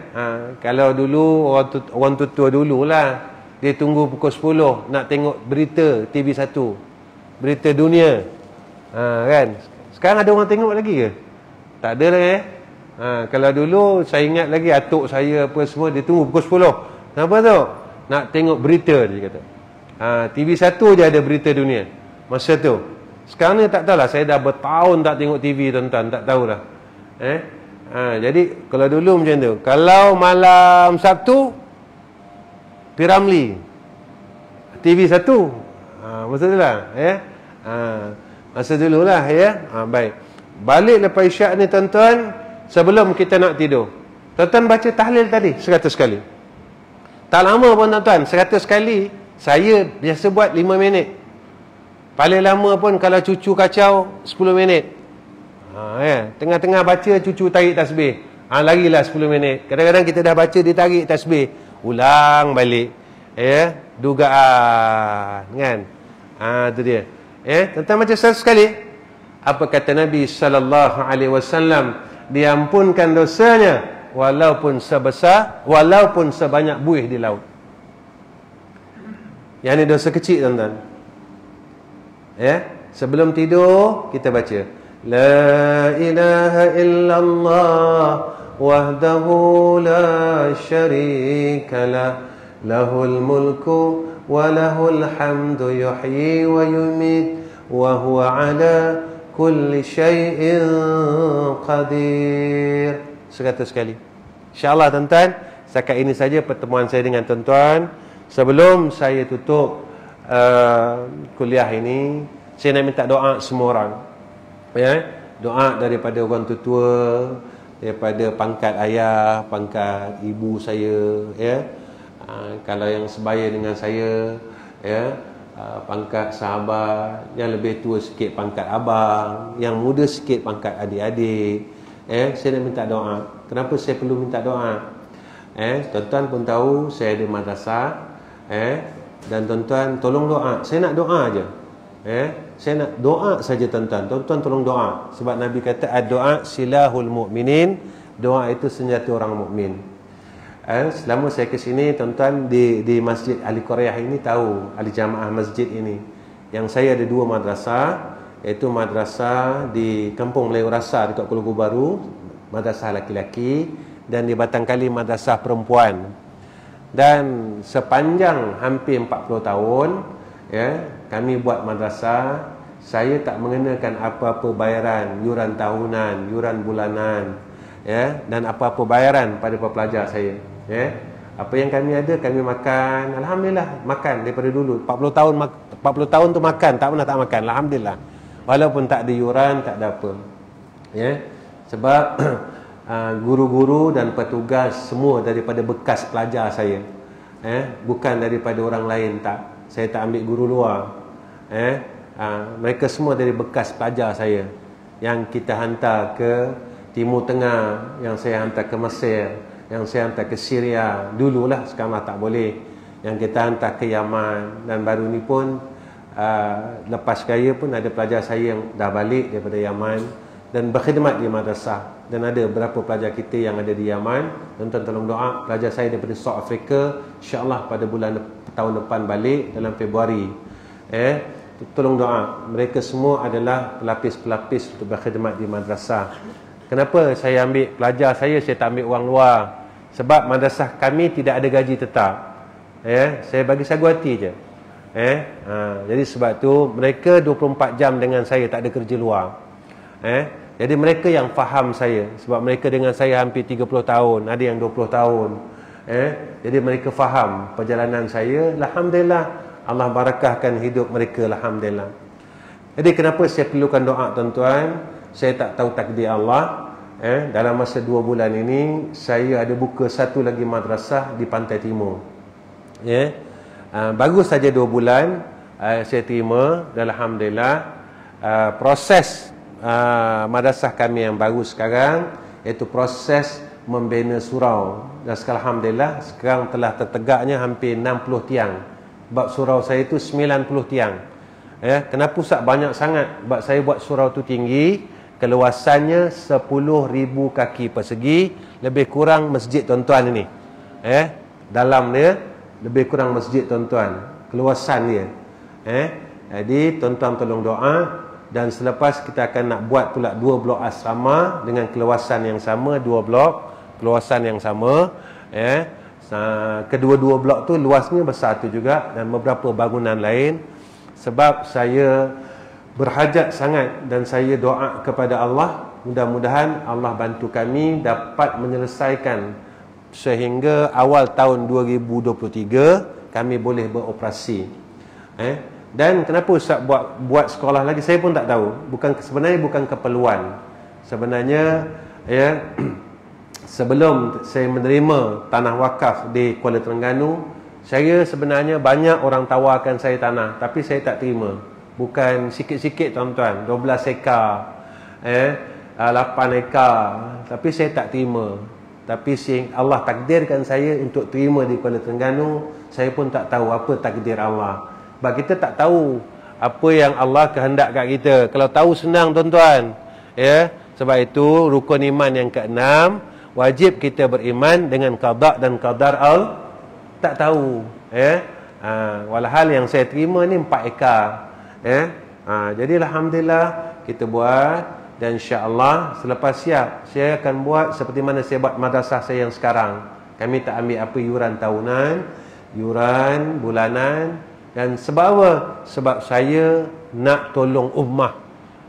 kalau dulu orang tua dululah, dia tunggu pukul 10 nak tengok berita TV1, berita dunia. Kan? Sekarang ada orang tengok lagi ke? Tak ada lah kalau dulu saya ingat lagi atuk saya apa semua dia tunggu pukul 10. Kenapa tu? Nak tengok berita dia kata. TV1 je ada berita dunia masa tu. Sekarang ni tak tahulah, saya dah bertahun tak tengok TV tuan-tuan, tak tahulah. Jadi kalau dulu macam tu, kalau malam Sabtu Piramli TV1, masa tu lah masa dululah ya. Baik, balik lepas isyak ni tuan-tuan, sebelum kita nak tidur, tuan-tuan baca tahlil tadi 100 kali. Tak lama pun tuan-tuan, 100 kali. Saya biasa buat 5 minit. Paling lama pun kalau cucu kacau 10 minit. Tengah-tengah baca cucu tarik tasbih, larilah 10 minit. Kadang-kadang kita dah baca dia tarik tasbih, ulang balik. Dugaan kan. Itu dia. Tuan-tuan baca 100 kali. Apa kata Nabi SAW? Diampunkan dosanya walaupun sebanyak buih di laut. Yang ni dosa kecil tuan-tuan. Sebelum tidur kita baca la ilaha illallah wahdahu la syarika lah, lahul mulku wa lahul hamdu yuhyi wa yumit wa huwa ala kulli syai'in qadir. 100 kali. InsyaAllah tuan-tuan, setakat ini saja pertemuan saya dengan tuan-tuan. Sebelum saya tutup kuliah ini, saya nak minta doa semua orang. Doa daripada orang tua, daripada pangkat ayah, pangkat ibu saya, kalau yang sebaya dengan saya, pangkat sahabat, yang lebih tua sikit pangkat abang, yang muda sikit pangkat adik-adik. Saya nak minta doa. Kenapa saya perlu minta doa? Tuan-tuan pun tahu saya ada madrasah, dan tuan-tuan tolong doa. Saya nak doa aja. Saya nak doa saja tuan-tuan. Tuan-tuan tolong doa. Sebab Nabi kata ad-doa silahul mu'minin. Doa itu senjata orang mukmin. Selama saya ke sini tuan-tuan, di Masjid Ahli Korea ini tahu, Ahli Jamaah Masjid ini, yang saya ada 2 madrasah, iaitu madrasah di Kampung Melayu Rasa dekat Kuala Baru, madrasah laki-laki, dan di Batangkali madrasah perempuan. Dan sepanjang hampir 40 tahun kami buat madrasah, saya tak mengenakan apa-apa bayaran, yuran tahunan, yuran bulanan, dan apa-apa bayaran pada pelajar saya. Apa yang kami ada, kami makan. Alhamdulillah, makan daripada dulu 40 tahun tu makan, tak pernah tak makan. Alhamdulillah. Walaupun tak ada yuran, tak ada apa. Sebab guru-guru dan petugas semua daripada bekas pelajar saya. Bukan daripada orang lain, tak. Saya tak ambil guru luar. Mereka semua dari bekas pelajar saya, yang kita hantar ke Timur Tengah, yang saya hantar ke Mesir, yang saya hantar ke Syria. Dululah, sekarang tak boleh. Yang kita hantar ke Yaman. Dan baru ni pun lepas raya pun ada pelajar saya yang dah balik daripada Yaman. dan berkhidmat di madrasah. Dan ada beberapa pelajar kita yang ada di Yaman. Tuan-tuan tolong doa, pelajar saya daripada South Africa, insya-Allah pada bulan tahun depan balik dalam Februari. Tolong doa, mereka semua adalah pelapis-pelapis untuk berkhidmat di madrasah. Kenapa saya ambil pelajar saya tak ambil orang luar? Sebab madrasah kami tidak ada gaji tetap. Saya bagi sagu hati je. Jadi sebab tu mereka 24 jam dengan saya, tak ada kerja luar. Jadi mereka yang faham saya, sebab mereka dengan saya hampir 30 tahun, ada yang 20 tahun. Jadi mereka faham perjalanan saya. Alhamdulillah, Allah barakahkan hidup mereka, alhamdulillah. Jadi kenapa saya perlukan doa, tuan-tuan? Saya tak tahu takdir Allah. Dalam masa 2 bulan ini saya ada buka satu lagi madrasah di Pantai Timur. Bagus saja 2 bulan saya terima, dan alhamdulillah proses madrasah kami yang baru sekarang iaitu proses membina surau, dan sekarang alhamdulillah sekarang telah tertegaknya hampir 60 tiang. Bab surau saya itu 90 tiang. Kenapa Ustaz banyak sangat? Sebab saya buat surau tu tinggi, keluasannya 10,000 kaki persegi, lebih kurang masjid tuan-tuan ini. Dalam dia lebih kurang masjid tuan-tuan, keluasan dia. Jadi tuan-tuan tolong doa. Dan selepas kita akan nak buat pula 2 blok asrama dengan keluasan yang sama, 2 blok keluasan yang sama. Kedua-dua blok tu luasnya besar tu juga, dan beberapa bangunan lain. Sebab saya berhajat sangat dan saya doa kepada Allah, mudah-mudahan Allah bantu kami dapat menyelesaikan sehingga awal tahun 2023 kami boleh beroperasi. Dan kenapa Ustaz buat sekolah lagi, saya pun tak tahu. Sebenarnya bukan keperluan. Sebenarnya sebelum saya menerima tanah wakaf di Kuala Terengganu, saya sebenarnya banyak orang tawarkan saya tanah, tapi saya tak terima. Bukan sikit-sikit tuan-tuan, 12 ekar, 8 ekar, tapi saya tak terima. Tapi Allah takdirkan saya untuk terima di Kuala Terengganu. Saya pun tak tahu apa takdir Allah. Sebab kita tak tahu apa yang Allah kehendak kat kita. Kalau tahu senang tuan-tuan. Sebab itu rukun iman yang ke-6, wajib kita beriman dengan qada dan qadar Allah. Tak tahu. Walhal yang saya terima ni 4 ekar. Jadi alhamdulillah kita buat, dan insya-Allah selepas siap saya akan buat seperti mana saya buat madrasah saya yang sekarang. Kami tak ambil apa yuran tahunan, yuran bulanan. Dan sebab apa? Sebab saya nak tolong ummah.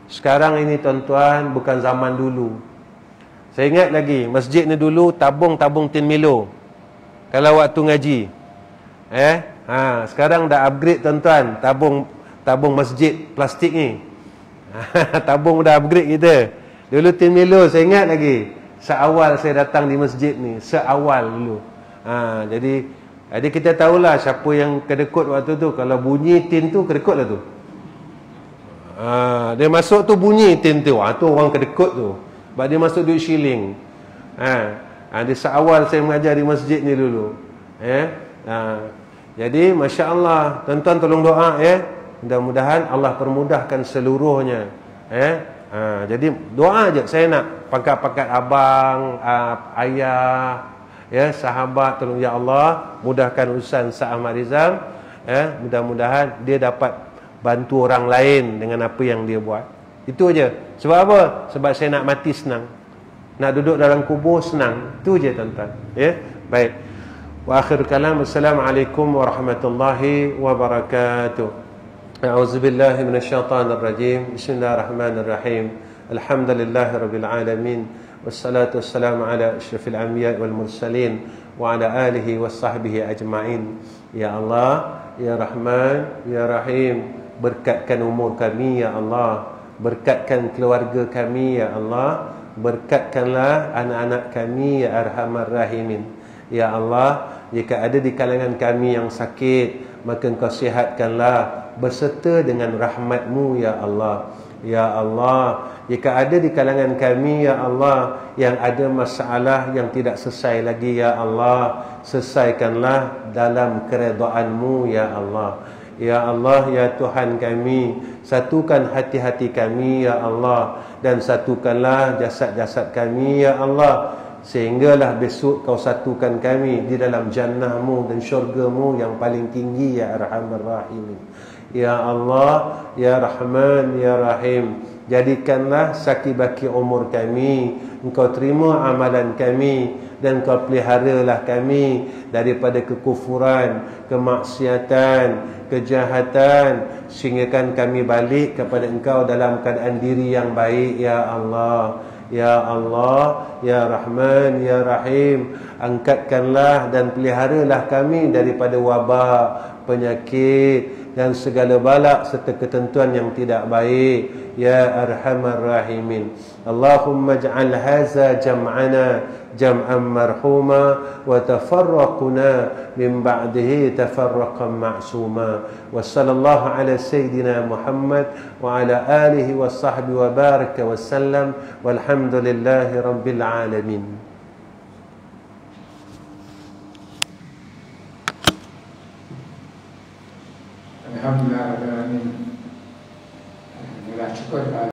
Sekarang ini tuan-tuan bukan zaman dulu. Saya ingat lagi masjid ni dulu tabung-tabung tin Milo kalau waktu ngaji. Sekarang dah upgrade tuan-tuan, tabung masjid plastik ni. Tabung dah upgrade kita. Dulu tin Milo saya ingat lagi. Seawal saya datang di masjid ni, seawal dulu. Jadi kita tahulah siapa yang kedekut waktu tu. Kalau bunyi tin tu, kedekut lah tu. Dia masuk tu bunyi tin tu. Tu orang kedekut tu. Sebab dia masuk duit shilling. Dia seawal saya mengajar di masjid ni dulu. Jadi Masya Allah, tuan-tuan tolong doa mudah-mudahan Allah permudahkan seluruhnya. Jadi doa je. Saya nak pakat-pakat abang, ayah, sahabat, tolong ya Allah mudahkan urusan Ustaz Ahmad Rizal. Mudah-mudahan dia dapat bantu orang lain dengan apa yang dia buat. Itu aja. Sebab apa? Sebab saya nak mati senang, nak duduk dalam kubur senang. Itu je tuan-tuan. Baik. Wa akhir kalam, assalamualaikum warahmatullahi wabarakatuh. A'udzubillahi minasyaitanir rajim. Bismillahirrahmanirrahim. Alhamdulillahirabbil alamin. Wassalatu wassalamu ala asyrafil anbiya wal mursalin wa ala alihi washabbihi ajma'in. Ya Allah, ya Rahman, ya Rahim, berkatkan umur kami ya Allah, berkatkan keluarga kami ya Allah, berkatkanlah anak-anak kami ya Arhamar Rahimin. Ya Allah, jika ada di kalangan kami yang sakit, maka Engkau sihatkanlah berserta dengan rahmat-Mu ya Allah. Ya Allah, jika ada di kalangan kami ya Allah yang ada masalah yang tidak selesai lagi ya Allah, selesaikanlah dalam keredaan-Mu ya Allah. Ya Allah, ya Tuhan kami, satukan hati-hati kami ya Allah, dan satukanlah jasad-jasad kami ya Allah, sehinggalah besok kau satukan kami di dalam jannah-Mu dan syurga-Mu yang paling tinggi ya Arhamar Rahimin. Ya Allah, ya Rahman, ya Rahim, jadikanlah saki-baki umur kami, Engkau terima amalan kami, dan Kau peliharalah kami daripada kekufuran, kemaksiatan, kejahatan, sehinggakan kami balik kepada Engkau dalam keadaan diri yang baik ya Allah. Ya Allah, ya Rahman, ya Rahim, angkatkanlah dan peliharalah kami daripada wabak, penyakit dan segala balak serta ketentuan yang tidak baik ya Arhamar Rahimin. Allahumma ij'al hadza jam'ana jam'an marhuma wa tafarraquna min ba'dihi tafarraqan ma'suma. Wa sallallahu ala sayyidina Muhammad wa ala alihi wa sahbihi wa baraka wa sallam walhamdulillahi rabbil alamin. Alhamdulillah, Alhamdulillah, cukup.